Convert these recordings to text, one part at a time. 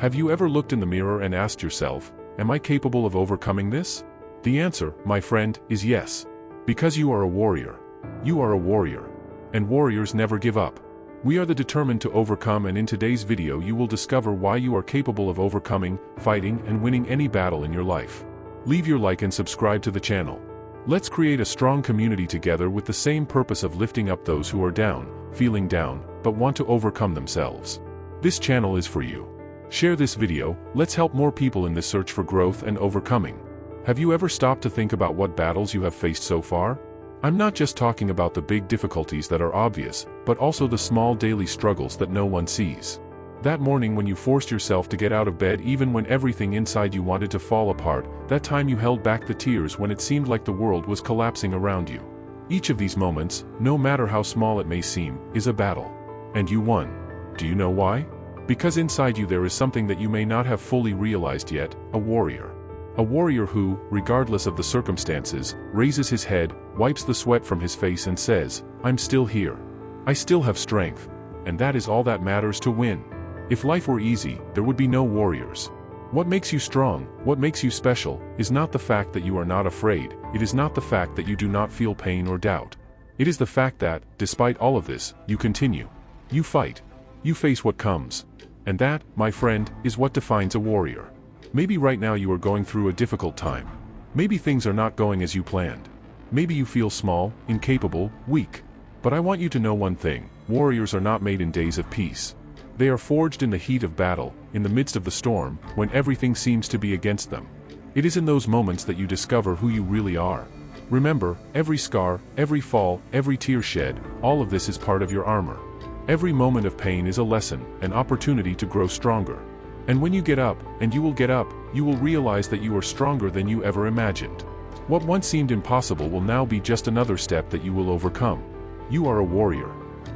Have you ever looked in the mirror and asked yourself, am I capable of overcoming this? The answer, my friend, is yes. Because you are a warrior. You are a warrior. And warriors never give up. We are the determined to overcome, and in today's video you will discover why you are capable of overcoming, fighting, and winning any battle in your life. Leave your like and subscribe to the channel. Let's create a strong community together with the same purpose of lifting up those who are down, feeling down, but want to overcome themselves. This channel is for you. Share this video, let's help more people in this search for growth and overcoming. Have you ever stopped to think about what battles you have faced so far? I'm not just talking about the big difficulties that are obvious, but also the small daily struggles that no one sees. That morning when you forced yourself to get out of bed even when everything inside you wanted to fall apart, that time you held back the tears when it seemed like the world was collapsing around you. Each of these moments, no matter how small it may seem, is a battle. And you won. Do you know why? Because inside you there is something that you may not have fully realized yet, a warrior. A warrior who, regardless of the circumstances, raises his head, wipes the sweat from his face and says, I'm still here. I still have strength. And that is all that matters to win. If life were easy, there would be no warriors. What makes you strong, what makes you special, is not the fact that you are not afraid, it is not the fact that you do not feel pain or doubt. It is the fact that, despite all of this, you continue. You fight. You face what comes. And that, my friend, is what defines a warrior. Maybe right now you are going through a difficult time. Maybe things are not going as you planned. Maybe you feel small, incapable, weak. But I want you to know one thing, warriors are not made in days of peace. They are forged in the heat of battle, in the midst of the storm, when everything seems to be against them. It is in those moments that you discover who you really are. Remember, every scar, every fall, every tear shed, all of this is part of your armor. Every moment of pain is a lesson, an opportunity to grow stronger. And when you get up, and you will get up, you will realize that you are stronger than you ever imagined. What once seemed impossible will now be just another step that you will overcome. You are a warrior.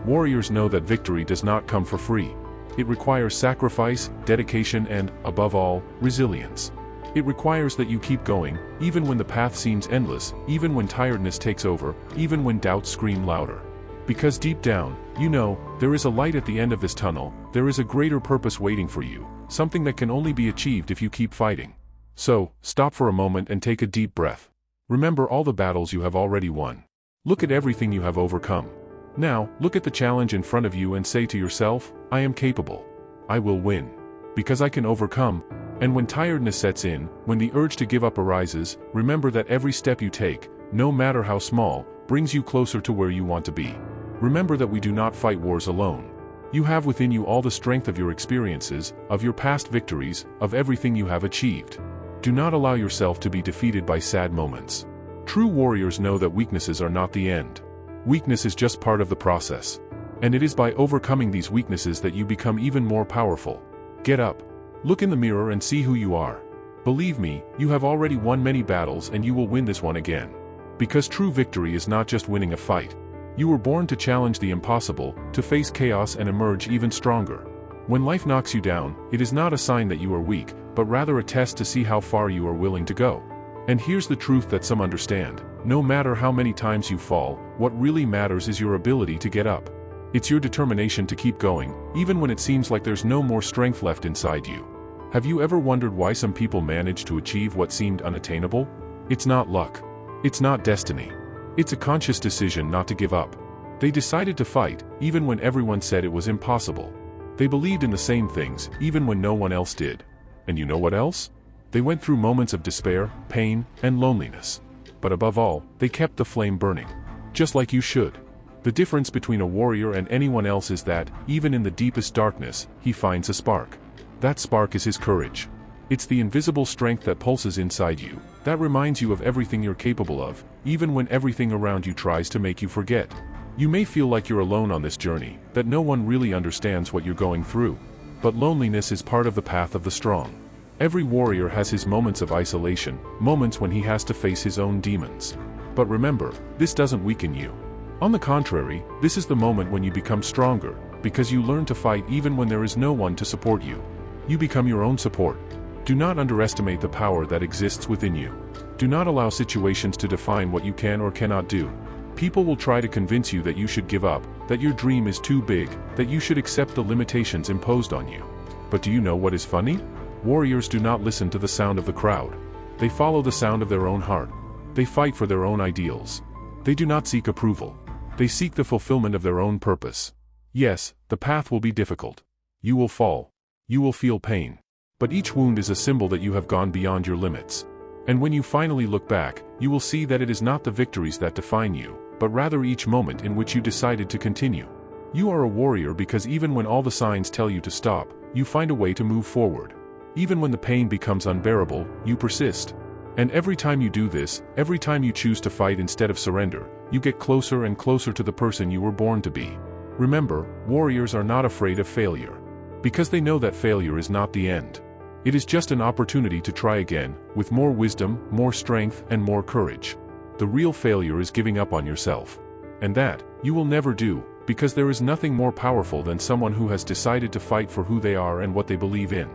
Warriors know that victory does not come for free. It requires sacrifice, dedication and, above all, resilience. It requires that you keep going, even when the path seems endless, even when tiredness takes over, even when doubts scream louder. Because deep down, you know, there is a light at the end of this tunnel, there is a greater purpose waiting for you, something that can only be achieved if you keep fighting. So, stop for a moment and take a deep breath. Remember all the battles you have already won. Look at everything you have overcome. Now, look at the challenge in front of you and say to yourself, I am capable. I will win. Because I can overcome. And when tiredness sets in, when the urge to give up arises, remember that every step you take, no matter how small, brings you closer to where you want to be. Remember that we do not fight wars alone. You have within you all the strength of your experiences, of your past victories, of everything you have achieved. Do not allow yourself to be defeated by sad moments. True warriors know that weaknesses are not the end. Weakness is just part of the process. And it is by overcoming these weaknesses that you become even more powerful. Get up. Look in the mirror and see who you are. Believe me, you have already won many battles and you will win this one again. Because true victory is not just winning a fight. You were born to challenge the impossible, to face chaos and emerge even stronger. When life knocks you down, it is not a sign that you are weak, but rather a test to see how far you are willing to go. And here's the truth that some understand. No matter how many times you fall, what really matters is your ability to get up. It's your determination to keep going, even when it seems like there's no more strength left inside you. Have you ever wondered why some people manage to achieve what seemed unattainable? It's not luck. It's not destiny. It's a conscious decision not to give up. They decided to fight, even when everyone said it was impossible. They believed in the same things, even when no one else did. And you know what else? They went through moments of despair, pain, and loneliness. But above all, they kept the flame burning. Just like you should. The difference between a warrior and anyone else is that, even in the deepest darkness, he finds a spark. That spark is his courage. It's the invisible strength that pulses inside you, that reminds you of everything you're capable of, even when everything around you tries to make you forget. You may feel like you're alone on this journey, that no one really understands what you're going through. But loneliness is part of the path of the strong. Every warrior has his moments of isolation, moments when he has to face his own demons. But remember, this doesn't weaken you. On the contrary, this is the moment when you become stronger, because you learn to fight even when there is no one to support you. You become your own support. Do not underestimate the power that exists within you. Do not allow situations to define what you can or cannot do. People will try to convince you that you should give up, that your dream is too big, that you should accept the limitations imposed on you. But do you know what is funny? Warriors do not listen to the sound of the crowd. They follow the sound of their own heart. They fight for their own ideals. They do not seek approval. They seek the fulfillment of their own purpose. Yes, the path will be difficult. You will fall. You will feel pain. But each wound is a symbol that you have gone beyond your limits. And when you finally look back, you will see that it is not the victories that define you, but rather each moment in which you decided to continue. You are a warrior because even when all the signs tell you to stop, you find a way to move forward. Even when the pain becomes unbearable, you persist. And every time you do this, every time you choose to fight instead of surrender, you get closer and closer to the person you were born to be. Remember, warriors are not afraid of failure. Because they know that failure is not the end. It is just an opportunity to try again, with more wisdom, more strength, and more courage. The real failure is giving up on yourself. And that, you will never do, because there is nothing more powerful than someone who has decided to fight for who they are and what they believe in.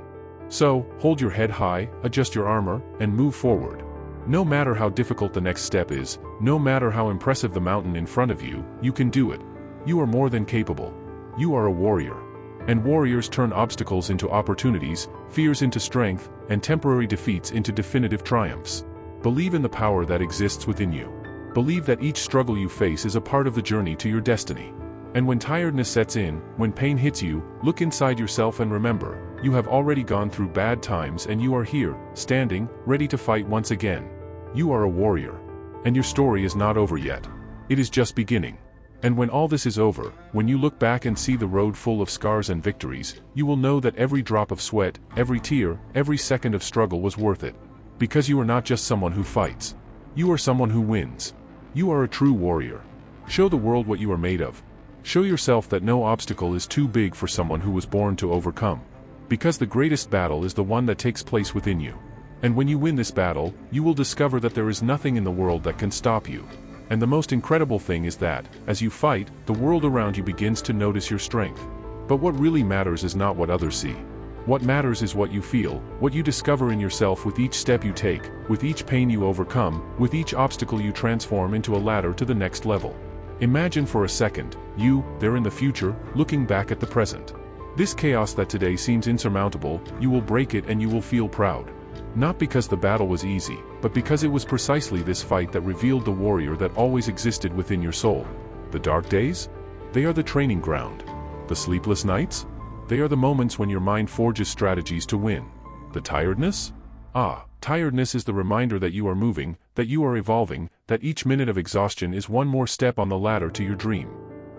So, hold your head high, adjust your armor, and move forward. No matter how difficult the next step is, no matter how impressive the mountain in front of you, you can do it. You are more than capable. You are a warrior. And warriors turn obstacles into opportunities, fears into strength, and temporary defeats into definitive triumphs. Believe in the power that exists within you. Believe that each struggle you face is a part of the journey to your destiny. And when tiredness sets in, when pain hits you, look inside yourself and remember, you have already gone through bad times and you are here, standing, ready to fight once again. You are a warrior. And your story is not over yet. It is just beginning. And when all this is over, when you look back and see the road full of scars and victories, you will know that every drop of sweat, every tear, every second of struggle was worth it. Because you are not just someone who fights. You are someone who wins. You are a true warrior. Show the world what you are made of. Show yourself that no obstacle is too big for someone who was born to overcome. Because the greatest battle is the one that takes place within you. And when you win this battle, you will discover that there is nothing in the world that can stop you. And the most incredible thing is that, as you fight, the world around you begins to notice your strength. But what really matters is not what others see. What matters is what you feel, what you discover in yourself with each step you take, with each pain you overcome, with each obstacle you transform into a ladder to the next level. Imagine for a second, you, there in the future, looking back at the present. This chaos that today seems insurmountable, you will break it and you will feel proud. Not because the battle was easy, but because it was precisely this fight that revealed the warrior that always existed within your soul. The dark days? They are the training ground. The sleepless nights? They are the moments when your mind forges strategies to win. The tiredness? Tiredness is the reminder that you are moving, that you are evolving, that each minute of exhaustion is one more step on the ladder to your dream.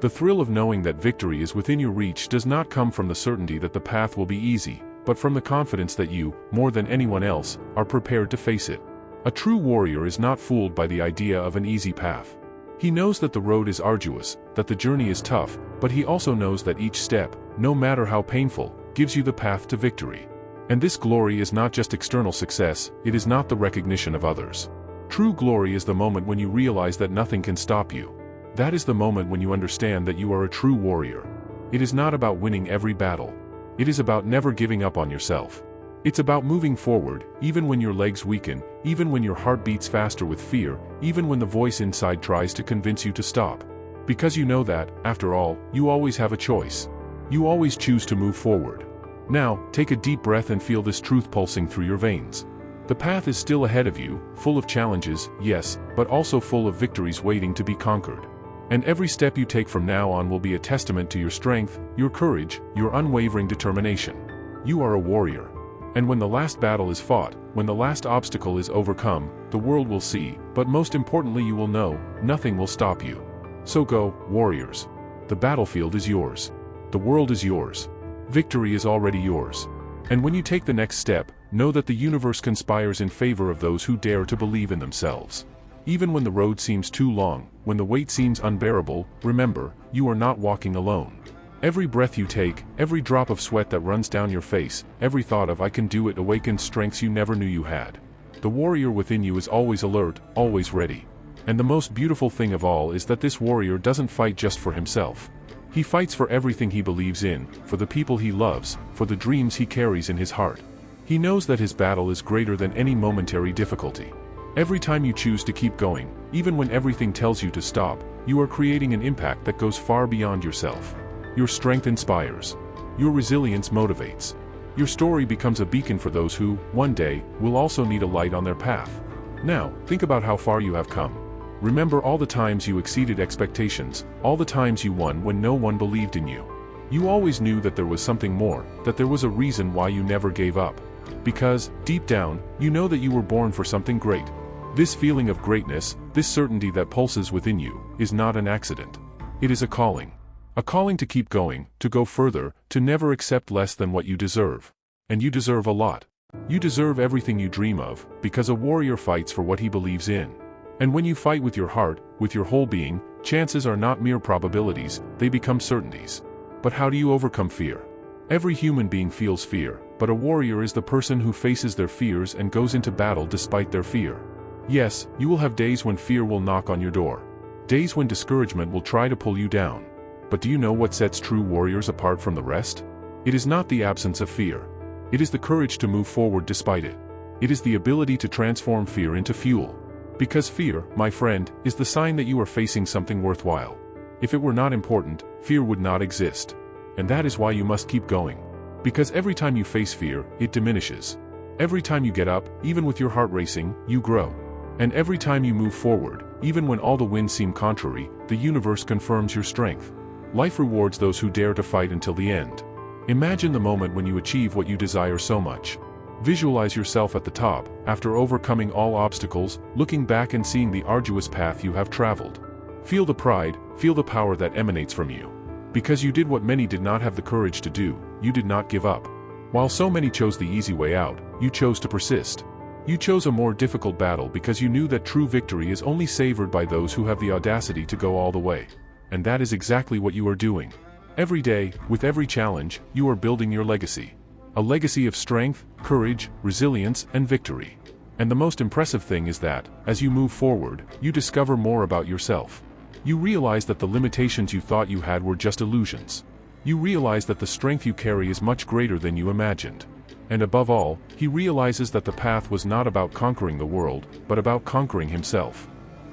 The thrill of knowing that victory is within your reach does not come from the certainty that the path will be easy, but from the confidence that you, more than anyone else, are prepared to face it. A true warrior is not fooled by the idea of an easy path. He knows that the road is arduous, that the journey is tough, but he also knows that each step, no matter how painful, gives you the path to victory. And this glory is not just external success, it is not the recognition of others. True glory is the moment when you realize that nothing can stop you. That is the moment when you understand that you are a true warrior. It is not about winning every battle. It is about never giving up on yourself. It's about moving forward, even when your legs weaken, even when your heart beats faster with fear, even when the voice inside tries to convince you to stop. Because you know that, after all, you always have a choice. You always choose to move forward. Now, take a deep breath and feel this truth pulsing through your veins. The path is still ahead of you, full of challenges, yes, but also full of victories waiting to be conquered. And every step you take from now on will be a testament to your strength, your courage, your unwavering determination. You are a warrior. And when the last battle is fought, when the last obstacle is overcome, the world will see, but most importantly you will know, nothing will stop you. So go, warriors. The battlefield is yours. The world is yours. Victory is already yours. And when you take the next step, know that the universe conspires in favor of those who dare to believe in themselves. Even when the road seems too long, when the weight seems unbearable, remember, you are not walking alone. Every breath you take, every drop of sweat that runs down your face, every thought of "I can do it" awakens strengths you never knew you had. The warrior within you is always alert, always ready. And the most beautiful thing of all is that this warrior doesn't fight just for himself. He fights for everything he believes in, for the people he loves, for the dreams he carries in his heart. He knows that his battle is greater than any momentary difficulty. Every time you choose to keep going, even when everything tells you to stop, you are creating an impact that goes far beyond yourself. Your strength inspires. Your resilience motivates. Your story becomes a beacon for those who, one day, will also need a light on their path. Now, think about how far you have come. Remember all the times you exceeded expectations, all the times you won when no one believed in you. You always knew that there was something more, that there was a reason why you never gave up. Because, deep down, you know that you were born for something great. This feeling of greatness, this certainty that pulses within you, is not an accident. It is a calling. A calling to keep going, to go further, to never accept less than what you deserve. And you deserve a lot. You deserve everything you dream of, because a warrior fights for what he believes in. And when you fight with your heart, with your whole being, chances are not mere probabilities, they become certainties. But how do you overcome fear? Every human being feels fear, but a warrior is the person who faces their fears and goes into battle despite their fear. Yes, you will have days when fear will knock on your door. Days when discouragement will try to pull you down. But do you know what sets true warriors apart from the rest? It is not the absence of fear. It is the courage to move forward despite it. It is the ability to transform fear into fuel. Because fear, my friend, is the sign that you are facing something worthwhile. If it were not important, fear would not exist. And that is why you must keep going. Because every time you face fear, it diminishes. Every time you get up, even with your heart racing, you grow. And every time you move forward, even when all the winds seem contrary, the universe confirms your strength. Life rewards those who dare to fight until the end. Imagine the moment when you achieve what you desire so much. Visualize yourself at the top, after overcoming all obstacles, looking back and seeing the arduous path you have traveled. Feel the pride, feel the power that emanates from you. Because you did what many did not have the courage to do, you did not give up. While so many chose the easy way out, you chose to persist. You chose a more difficult battle because you knew that true victory is only savored by those who have the audacity to go all the way. And that is exactly what you are doing. Every day, with every challenge, you are building your legacy. A legacy of strength, courage, resilience, and victory. And the most impressive thing is that, as you move forward, you discover more about yourself. You realize that the limitations you thought you had were just illusions. You realize that the strength you carry is much greater than you imagined. And above all, he realizes that the path was not about conquering the world, but about conquering himself.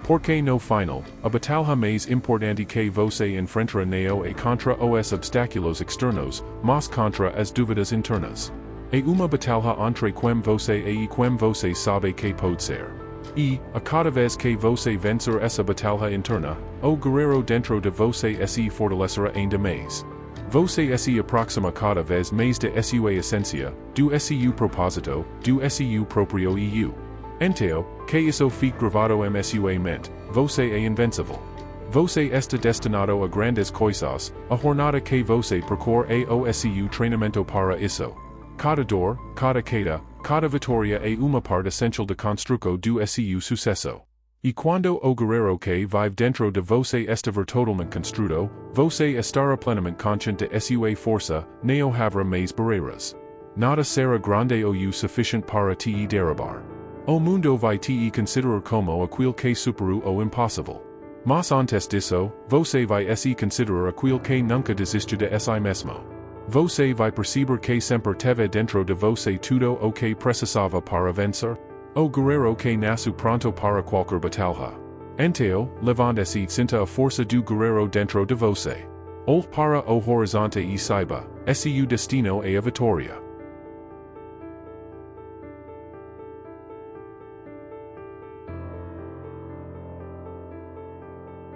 Porque no final, a batalha mais importante que você enfrentará neo e contra os obstáculos externos, mas contra as dúvidas internas. É uma batalha entre quem você é e quem você sabe que pode ser. E, a cada vez que você vencer essa batalha interna, o guerreiro dentro de você se fortalecerá ainda mais. Você se aproxima cada vez mais de sua essência, do seu propósito, do seu próprio eu. Então, que isso fique gravado em sua mente, você é invencível. Você está destinado a grandes coisas, a jornada que você percorre é o seu treinamento para isso. Cada dor, cada queda, cada vitória é uma parte essential de construção do seu sucesso. E quando o guerreiro que vive dentro de você estiver totalmente construído, você estará plenamente consciente de sua força, não haverá mais barreiras. Nada será grande ou suficiente para te derrubar. O mundo vai te considerar como aquilo que superou o impossível. Mas antes disso, você vai se considerar aquilo que nunca desistiu de si mesmo. Você vai perceber que sempre teve dentro de você tudo o que precisava para vencer. O guerreiro que nasce pronto para qualquer batalha. Então, levante-se e sinta a força do guerreiro dentro de você. Olhe para o horizonte e saiba, seu destino é a vitória.